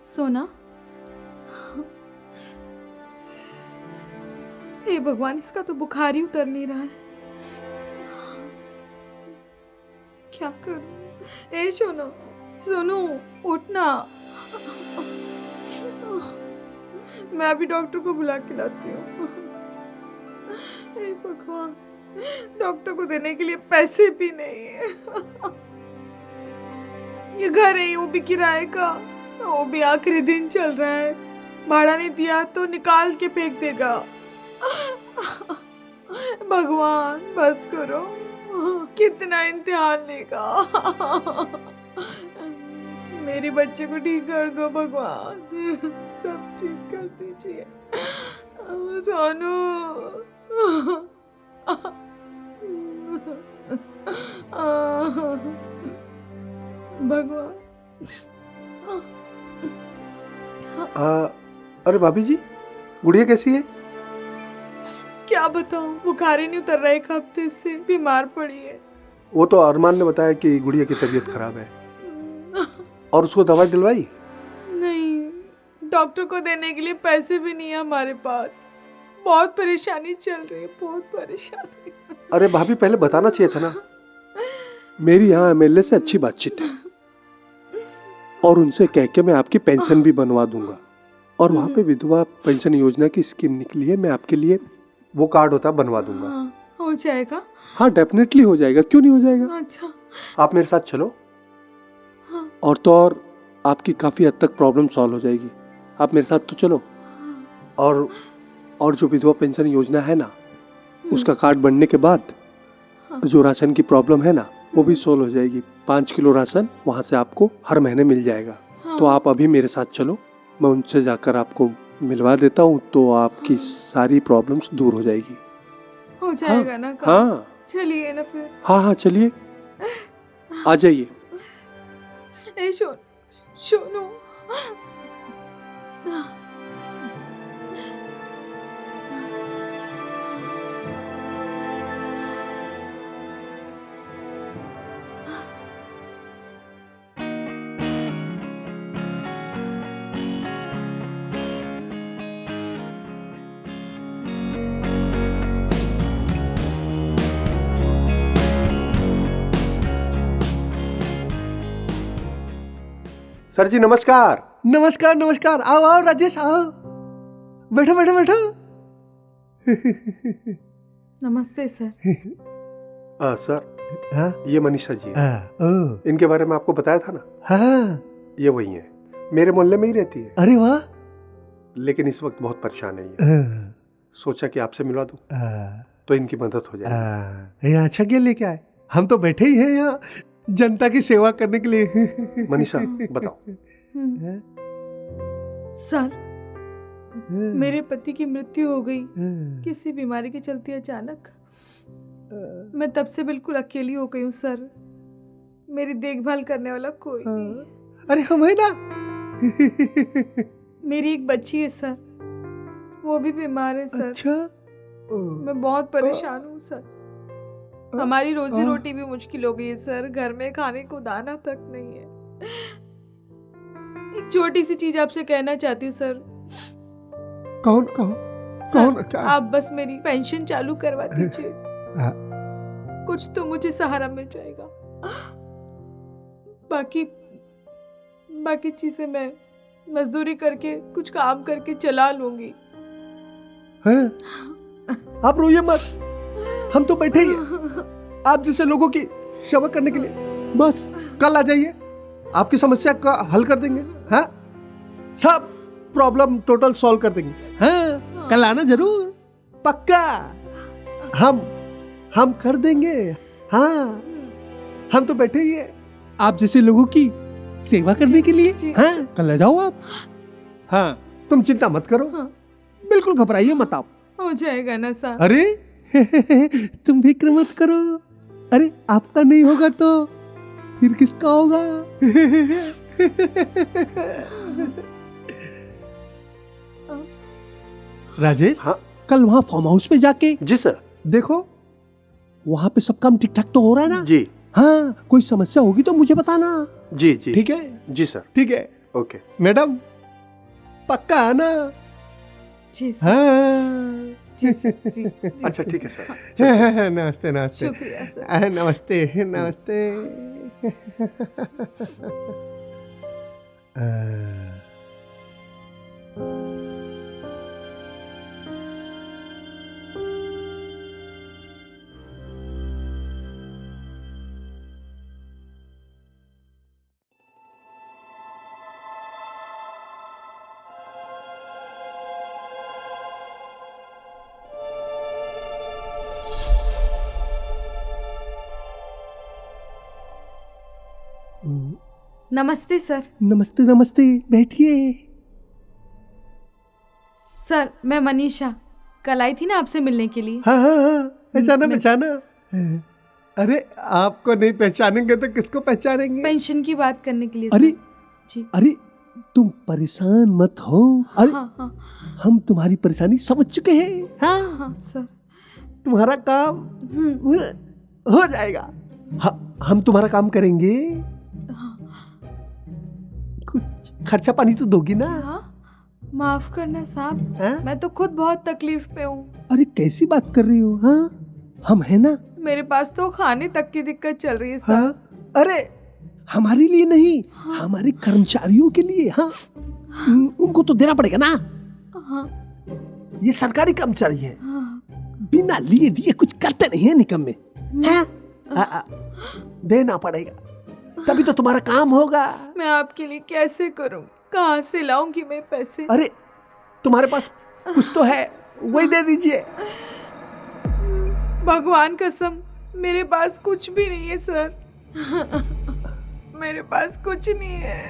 सोना, हे भगवान, इसका तो बुखार ही उतर नहीं रहा है। क्या करूं? ए सोनू, सोनू, उठना। मैं अभी डॉक्टर को बुला के लाती हूँ। हे भगवान, डॉक्टर को देने के लिए पैसे भी नहीं है। ये घर है, वो भी किराए का, वो भी आखिरी दिन चल रहा है। भाड़ा नहीं दिया तो निकाल के फेंक देगा। भगवान बस करो, कितना इम्तिहान लेगा। मेरे बच्चे को ठीक कर दो भगवान, सब ठीक कर दीजिए। सोनू, भगवान। अरे भाभी जी, गुड़िया कैसी है? क्या बताऊं, बुखार ही नहीं उतर रहा, एक हफ्ते से बीमार पड़ी है। वो तो अरमान ने बताया कि गुड़िया की तबीयत खराब है। और उसको दवाई दिलवाई? नहीं, डॉक्टर को देने के लिए पैसे भी नहीं है हमारे पास। बहुत परेशानी चल रही है, बहुत परेशानी। अरे भाभी, पहले बताना चाहिए था ना। मेरी यहाँ एमएलए से अच्छी बातचीत है और उनसे कह के मैं आपकी पेंशन भी बनवा दूंगा। और वहाँ पे विधवा पेंशन योजना की स्कीम निकली है, मैं आपके लिए वो कार्ड होता है बनवा दूंगा। हो जाएगा? हाँ, डेफिनेटली हो जाएगा, क्यों नहीं हो जाएगा। अच्छा, आप मेरे साथ चलो। हाँ। और तो और आपकी काफ़ी हद तक प्रॉब्लम सॉल्व हो जाएगी। आप मेरे साथ तो चलो। और जो विधवा पेंशन योजना है ना, उसका कार्ड बनने के बाद जो राशन की प्रॉब्लम है ना, वो भी सोल्व हो जाएगी। 5 किलो राशन वहाँ से आपको हर महीने मिल जाएगा। तो आप अभी मेरे साथ चलो, मैं उनसे जाकर आपको मिलवा देता हूँ, तो आपकी सारी प्रॉब्लम्स दूर हो जाएगी। हो जाएगा ना काम? हाँ चलिए ना फिर। हाँ, चलिए, आ जाइए। ए सोनू, सर जी नमस्कार। नमस्कार नमस्कार, आओ आओ राजेश, आओ, बैठो बैठो बैठो। नमस्ते सर। सर, हाँ? ये मनीषा जी है। ओह, इनके बारे में आपको बताया था ना। हाँ, ये वही है, मेरे मोहल्ले में ही रहती है, अरे वाह। लेकिन इस वक्त बहुत परेशान है ये। सोचा कि आपसे मिलवा दूं तो इनकी मदद हो जाएगी। यहाँ अच्छा क्या लेके आए, हम तो बैठे ही हैं यहाँ जनता की सेवा करने के लिए। मनीषा बताओ। सर, मेरे पति की मृत्यु हो गई किसी बीमारी के चलते अचानक। मैं तब से बिल्कुल अकेली हो गई हूँ सर। मेरी देखभाल करने वाला कोई नहीं। अरे हम है ना। मेरी एक बच्ची है सर, वो भी बीमार है सर। अच्छा, मैं बहुत परेशान हूँ सर। हमारी रोजी रोटी भी मुश्किल हो गई है सर। घर में खाने को दाना तक नहीं है। एक छोटी सी चीज आपसे कहना चाहती हूँ सर। कौन सर, क्या? आप बस मेरी पेंशन चालू करवा दीजिए। कुछ तो मुझे सहारा मिल जाएगा। बाकी चीजें मैं मजदूरी करके, कुछ काम करके चला लूंगी। हैं? आप रोइए मत, हम तो बैठे ही हैं आप जैसे लोगों की सेवा करने के लिए। बस कल आ जाइए, आपकी समस्या का हल कर देंगे। हाँ, सब प्रॉब्लम टोटल सॉल्व कर देंगे। हाँ, कल आना जरूर, पक्का। हम कर देंगे। हाँ, हम तो बैठे ही हैं आप जैसे लोगों की सेवा करने के लिए। हाँ, कल आ जाओ आप। हाँ, तुम चिंता मत करो। हाँ। बिल्कुल घबराइए मत आप। हो जाएगा ना सर? अरे तुम फिक्र मत करो। अरे आपका नहीं होगा तो फिर किसका होगा? राजेश, हाँ? कल वहाँ फार्म हाउस पे जाके जी सर। देखो, वहाँ पे सब काम ठीक ठाक तो हो रहा है ना? जी हाँ, कोई समस्या होगी तो मुझे बताना। जी जी। ठीक है? जी सर। ठीक है। ओके। मैडम, पक्का है ना? जी सर, हाँ। जी सर, जी, जी। अच्छा ठीक है सर। नमस्ते नमस्ते। शुक्रिया सर। नमस्ते नमस्ते। नमस्ते सर। नमस्ते नमस्ते, बैठिए। सर, मैं मनीषा कल आई थी ना आपसे मिलने के लिए। हाँ हाँ हाँ, पहचाना मैं- पहचाना। अरे आपको नहीं पहचानेंगे तो किसको पहचानेंगे? पेंशन की बात करने के लिए अरे सर। जी। अरे, तुम परेशान मत हो। अरे हाँ हाँ हम तुम्हारी परेशानी समझ चुके हैं। हाँ, हाँ सर। तुम्हारा काम हो जाएगा। हम तुम्हारा काम करेंगे। हाँ, कुछ खर्चा पानी तो दोगी ना? हाँ, माफ करना साहब, हाँ? मैं तो खुद बहुत तकलीफ पे हूँ। अरे कैसी बात कर रही हो? हाँ, हम है ना। मेरे पास तो खाने तक की दिक्कत चल रही है सर। हाँ, अरे हमारे लिए नहीं, हाँ। हमारे कर्मचारियों के लिए। हाँ, उनको तो देना पड़ेगा ना। हाँ ये सरकारी कर्मचारी है, हाँ। बिना लिए दिए कुछ करते नहीं है निकम्मे। हाँ? देना पड़ेगा, तभी तो तुम्हारा काम होगा। मैं आपके लिए कैसे करूँ? कहाँ से लाऊंगी मैं पैसे? अरे तुम्हारे पास कुछ तो है, वही दे दीजिए। भगवान कसम, मेरे पास कुछ भी नहीं है सर। मेरे पास कुछ नहीं है।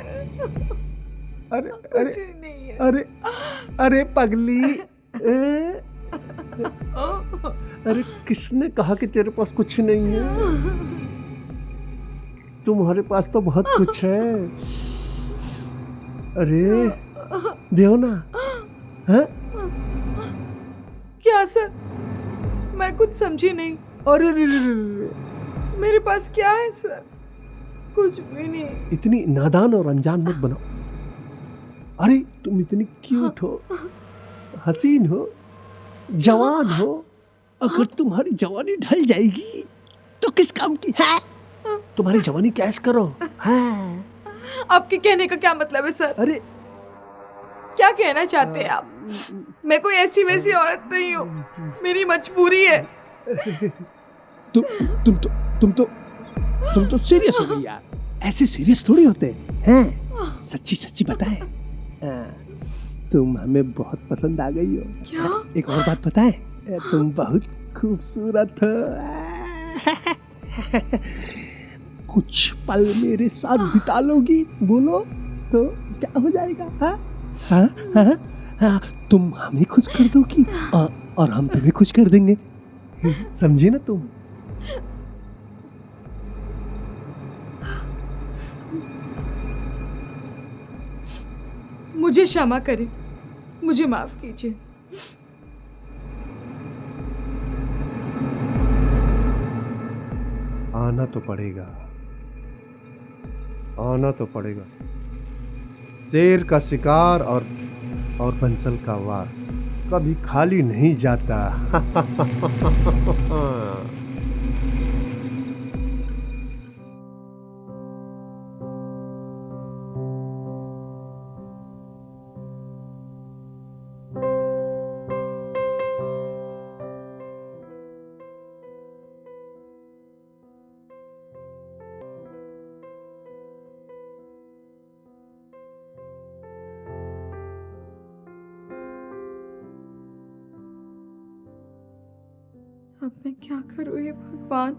अरे कुछ अरे नहीं है। अरे अरे पगली, अरे किसने कहा कि तेरे पास कुछ नहीं है? तुम्हारे पास तो बहुत कुछ है। अरे देहो ना। हाँ? क्या सर? मैं कुछ समझी नहीं। अरे रे रे रे रे। मेरे पास क्या है सर? कुछ भी नहीं। इतनी नादान और अनजान मत बनो। अरे तुम इतनी क्यूट हो, हसीन हो, जवान हो। अगर तुम्हारी जवानी ढल जाएगी तो किस काम की है? तुम्हारी जवानी कैश करो। हाँ। आपके कहने का क्या मतलब है सर? अरे क्या कहना चाहते हैं आप? मैं कोई ऐसी वैसी औरत नहीं हूँ, मेरी मजबूरी है। तुम तो सीरियस हो गई यार। ऐसे सीरियस थोड़ी होते हैं। सच्ची सच्ची बताएं, तुम हमें बहुत पसंद आ गई हो। क्या? एक और बात बताएं, तुम बहुत खूबसूरत हो। कुछ पल मेरे साथ बिता लोगी, बोलो तो क्या हो जाएगा? हाँ हाँ हाँ हाँ, तुम हमें खुश कर दोगी और हम तुम्हें खुश कर देंगे। समझी ना तुम? मुझे क्षमा करें, मुझे माफ कीजिए। आना तो पड़ेगा, आना तो पड़ेगा। शेर का शिकार और बंसल का वार कभी खाली नहीं जाता। अब मैं क्या करूँ हे भगवान?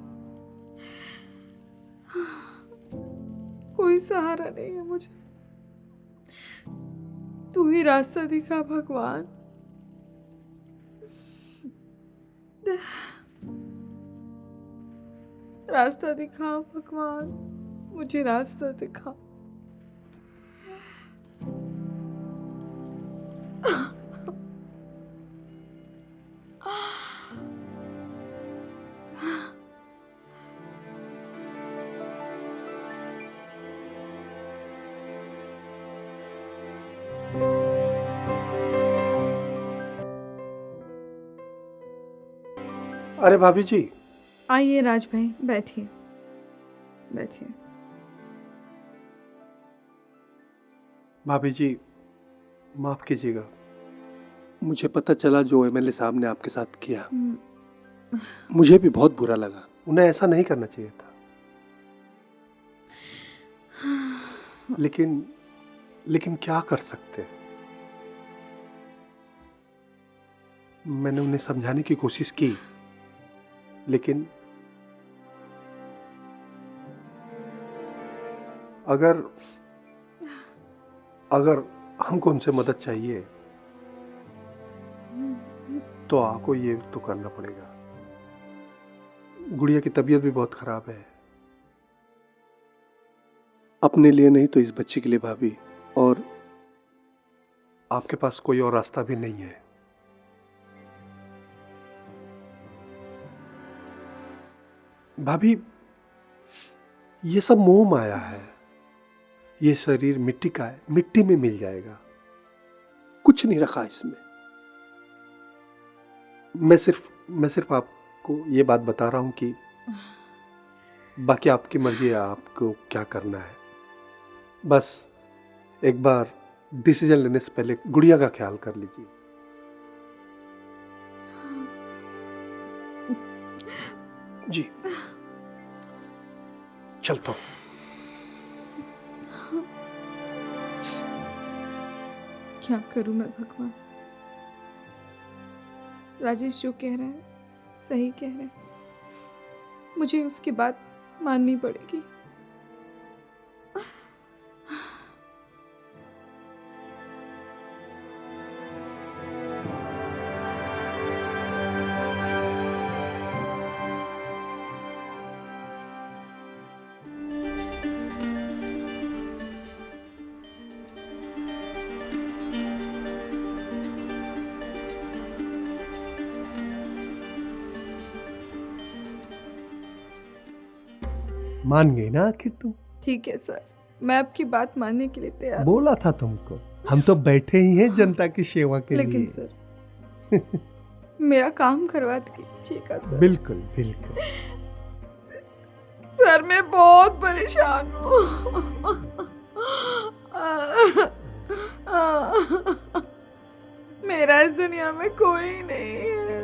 कोई सहारा नहीं है मुझे। तू ही रास्ता दिखा भगवान। रास्ता दिखा भगवान, मुझे रास्ता दिखा। अरे भाभी जी, आइए राज भाई, बैठिए बैठिए। भाभी जी माफ कीजिएगा, मुझे पता चला जो एमएलए साहब ने आपके साथ किया, मुझे भी बहुत बुरा लगा। उन्हें ऐसा नहीं करना चाहिए था, लेकिन क्या कर सकते हैं। मैंने उन्हें समझाने की कोशिश की, लेकिन अगर हमको उनसे मदद चाहिए तो आपको ये तो करना पड़ेगा। गुड़िया की तबीयत भी बहुत खराब है, अपने लिए नहीं तो इस बच्चे के लिए भाभी, और आपके पास कोई और रास्ता भी नहीं है। भाभी ये सब मोह माया है, ये शरीर मिट्टी का है, मिट्टी में मिल जाएगा, कुछ नहीं रखा इसमें। मैं सिर्फ आपको ये बात बता रहा हूं कि बाकी आपकी मर्जी है, आपको क्या करना है। बस एक बार डिसीजन लेने से पहले गुड़िया का ख्याल कर लीजिए। जी चलता हूं। क्या करूं मैं भगवान। राजेश जो कह रहा है सही कह रहा है, मुझे उसकी बात माननी पड़ेगी। मान गई ना आखिर तुम? ठीक है सर, मैं आपकी बात मानने के लिए तैयार हूं। बोला था तुमको, हम तो बैठे ही हैं जनता की सेवा के लेकिन लिए। सर मेरा काम करवा दीजिएगा सर। बिल्कुल बिल्कुल। सर मैं बहुत परेशान हूँ। मेरा इस दुनिया में कोई नहीं है।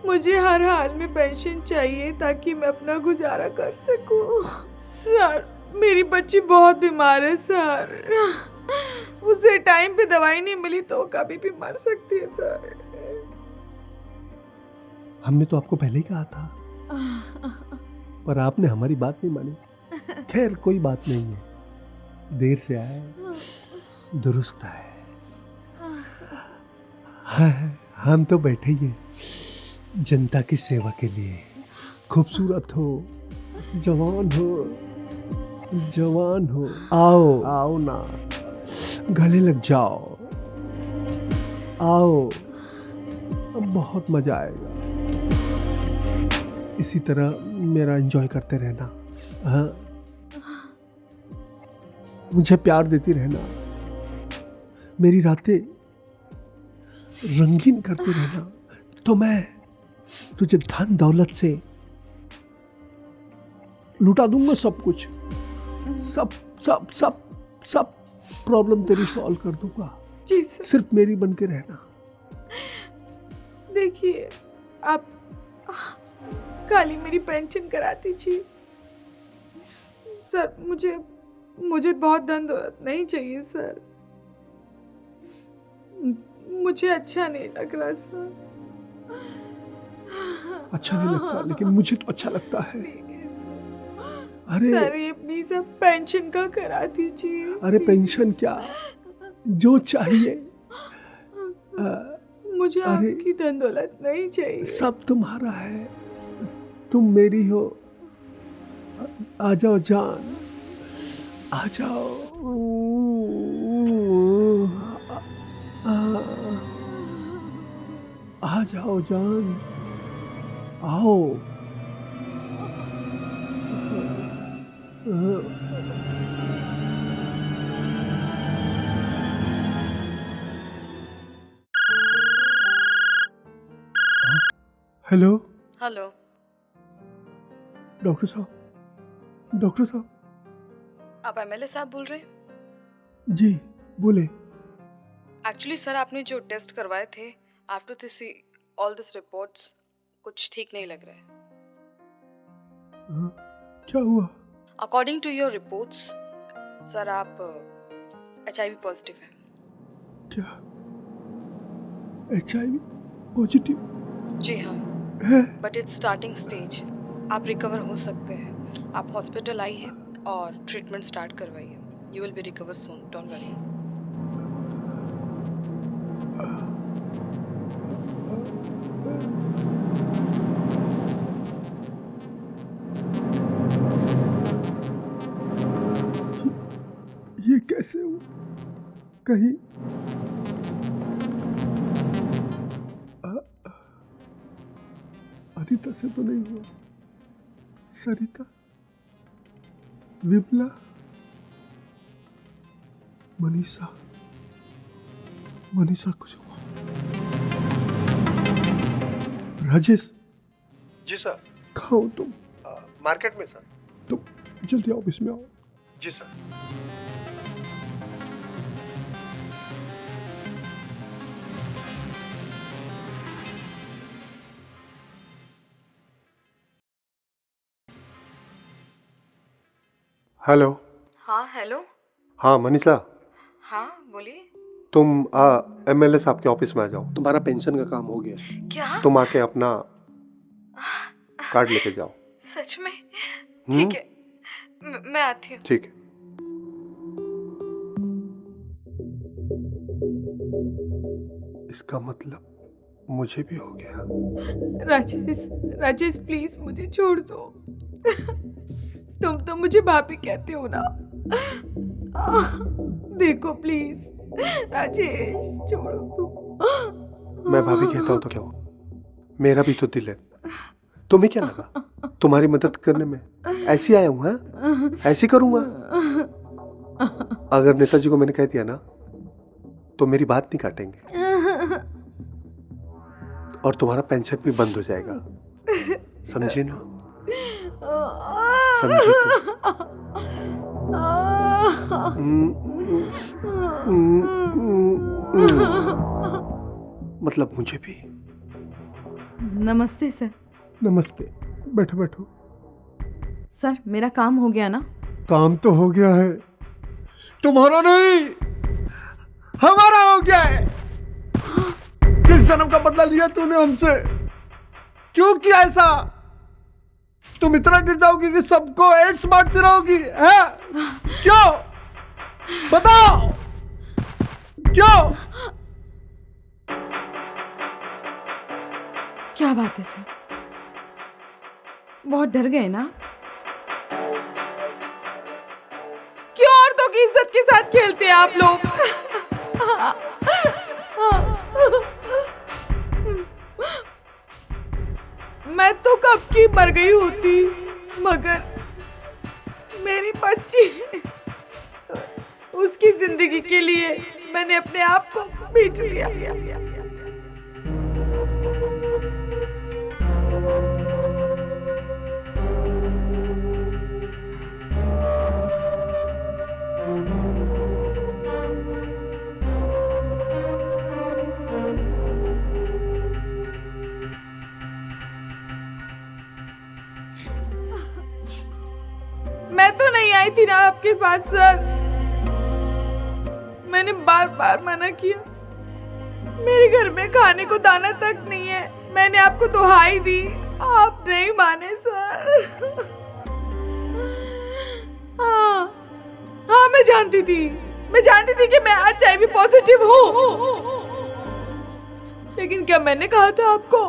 मुझे हर हाल में पेंशन चाहिए ताकि मैं अपना गुजारा कर सकूं। सर मेरी बच्ची बहुत बीमार है सर, उसे टाइम पे दवाई नहीं मिली तो वो कभी भी मर सकती है सर। हमने तो आपको पहले ही कहा था, पर आपने हमारी बात नहीं मानी। खैर कोई बात नहीं है, देर से आए दुरुस्त आए। हाँ, हम तो बैठे ही हैं जनता की सेवा के लिए। खूबसूरत हो, जवान हो, आओ ना, गले लग जाओ, आओ, बहुत मजा आएगा। इसी तरह मेरा एंजॉय करते रहना। हाँ, मुझे प्यार देती रहना, मेरी रातें रंगीन करती रहना, तो मैं तुझे धन दौलत से लुटा दूंगा सब कुछ। सब प्रॉब्लम तेरी सॉल्व कर दूंगा। जी सर। सिर्फ मेरी बन के रहना। देखिए आप काली मेरी पेंशन करा दीजिए सर। मुझे बहुत धन दौलत नहीं चाहिए सर, मुझे अच्छा नहीं लग रहा सर। अच्छा नहीं लगता, लेकिन मुझे तो अच्छा लगता है। अरे सर ये प्लीज आप पेंशन का करा दीजिए। अरे पेंशन क्या, जो चाहिए मुझे अरे, आपकी धन दौलत नहीं चाहिए। सब तुम्हारा है, तुम मेरी हो। आ जाओ जान, आ जाओ। आ जाओ जान, आओ। Hello hello. डॉक्टर साहब आप एमएलए साहब बोल रहे हैं? जी बोले। एक्चुअली सर, आपने जो टेस्ट करवाए थे, after to see all this reports, कुछ ठीक नहीं लग रहा है। हाँ, क्या हुआ? According to your reports sir, आप HIV पॉजिटिव हैं। क्या HIV पॉजिटिव जी हाँ, है? But it's starting stage. आप रिकवर हो सकते हैं। आप हॉस्पिटल आइए और ट्रीटमेंट स्टार्ट करवाइए। You will be recover soon, don't worry. ये कैसे हुआ? कहीं अनीता से तो नहीं हुआ? सरिता, विमला, मनीषा कुछ हुआ? राजेश। जी सर। कहाँ हो तुम? मार्केट में सर। तुम जल्दी ऑफिस में आओ। जी सर। हेलो। हाँ हेलो। हाँ मनीषा, हाँ बोलिए। तुम एमएलए साहब के ऑफिस में आ जाओ। तुम्हारा पेंशन का काम हो गया। क्या? तुम आके अपना कार्ड लेके जाओ। सच में? ठीक है, मैं आती हूँ। ठीक है। इसका मतलब मुझे भी हो गया। राजेश प्लीज मुझे छोड़ दो। तुम तो मुझे भाभी कहते हो ना। देखो प्लीज राजेश, छोड़ो तुम। मैं भाभी कहता हूँ तो क्या हो? मेरा भी तो दिल है। तुम्हें क्या लगा तुम्हारी मदद करने में ऐसी आया हूँ? ऐसी करूंगा? अगर नेताजी को मैंने कह दिया ना तो मेरी बात नहीं काटेंगे और तुम्हारा पेंशन भी बंद हो जाएगा। समझे ना? समझे मतलब मुझे भी। नमस्ते सर। नमस्ते, बैठो बैठो। सर मेरा काम हो गया ना? काम तो हो गया है, तुम्हारा नहीं हमारा हो गया है। किस जन्म का बदला लिया तूने हमसे? क्यों किया ऐसा? तुम इतना गिर जाओगी कि सबको एड्स बांटती रहोगी, है? क्यों? बताओ क्यों? क्या बात है सर, बहुत डर गए ना? क्यों औरतों की इज्जत के साथ खेलते हैं आप लोग? मैं तो कब की मर गई होती, मगर मेरी बच्ची, उसकी जिंदगी के लिए मैंने अपने आप को बेच दिया। मैं तो नहीं आई थी ना आपके पास सर, मैंने बार बार मना किया। मेरे घर में खाने को दाना तक नहीं है, मैंने आपको दुहाई दी, आप नहीं माने सर। हाँ मैं जानती थी कि मैं HIV पॉजिटिव हूँ, लेकिन क्या मैंने कहा था आपको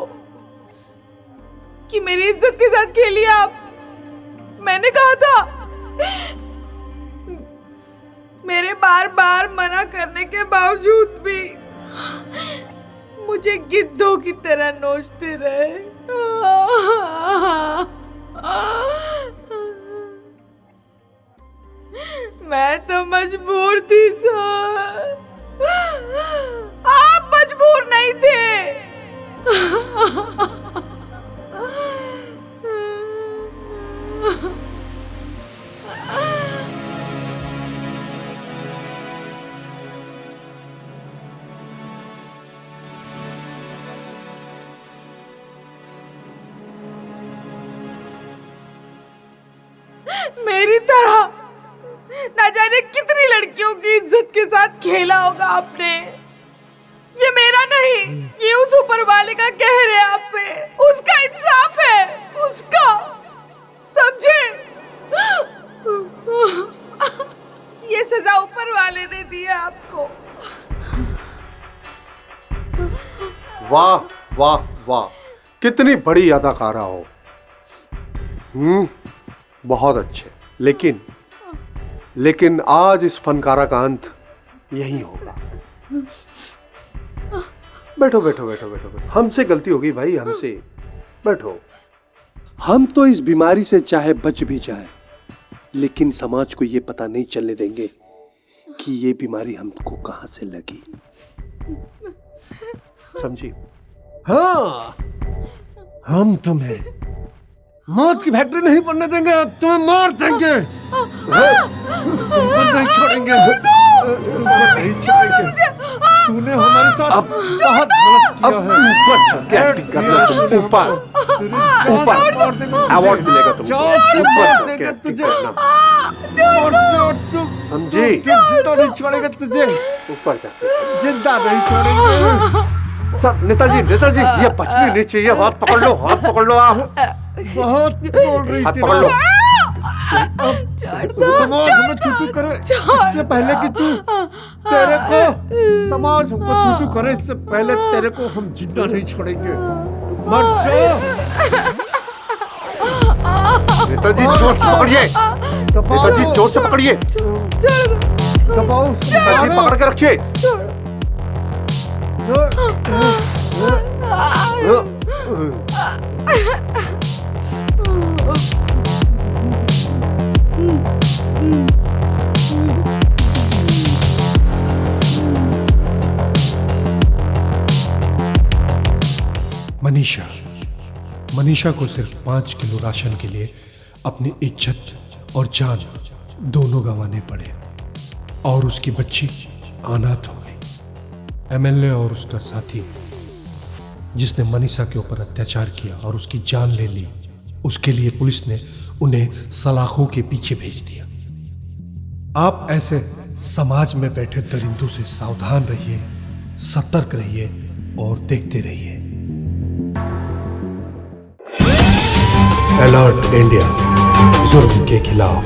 कि मेरी इज्जत के साथ खेलिए आप? मैंने कहा था? मेरे बार बार मना करने के बावजूद भी मुझे गिद्धों की तरह नोचते रहे। मैं तो मजबूर थी सर, आप मजबूर नहीं थे। मेरी तरह ना जाने कितनी लड़कियों की इज्जत के साथ खेला होगा आपने। ये मेरा नहीं, ये उस ऊपर वाले का कहर है आप पे, उसका इंसाफ है, उसका, समझे? ये सजा ऊपर वाले ने दी है आपको। वाह वाह वाह, कितनी बड़ी अदाकारा हो। बहुत अच्छे। लेकिन आज इस फनकारा का अंत यही होगा। बैठो बैठो बैठो बैठो बैठो, हमसे गलती होगी भाई, हमसे। बैठो। हम तो इस बीमारी से चाहे बच भी जाए, लेकिन समाज को ये पता नहीं चलने देंगे कि ये बीमारी हमको कहां से लगी। समझी? हाँ, हम तुम्हें मौत की फैक्ट्री नहीं बनने देंगे, तुम्हें मार देंगे। तुमको नहीं छोड़ेंगे, नहीं छोड़ेंगे। तूने हमारे साथ बहुत गलत किया है। ऊपर अवार्ड मिलेगा तुमको। समझी? जिंदा नहीं छोड़ेगा तुझे, ऊपर जाके जिंदा नहीं छोड़ेंगे। सर, नेताजी ये बचनी नहीं चाहिए। हाथ पकड़ लो, हाथ पकड़ लो। आप बहुत बोल रही थी। पकड़ लो। समाज हमें छू करे इससे पहले कि तू तेरे को समाज हमको छू करे इससे पहले तेरे को हम जिंदा नहीं छोड़ेंगे। मर जाओ। नेताजी जोर से पकड़िए, नेताजी जोर से पकड़िए। दबाओ, नेताजी पकड़ के रखिए। मनीषा को सिर्फ 5 किलो राशन के लिए अपनी इज्जत और जान दोनों गंवाने पड़े और उसकी बच्ची अनाथ हो गई। एमएलए और उसका साथी जिसने मनीषा के ऊपर अत्याचार किया और उसकी जान ले ली, उसके लिए पुलिस ने उन्हें सलाखों के पीछे भेज दिया। आप ऐसे समाज में बैठे दरिंदों से सावधान रहिए, सतर्क रहिए और देखते रहिए। अलर्ट इंडिया, जुर्म के खिलाफ।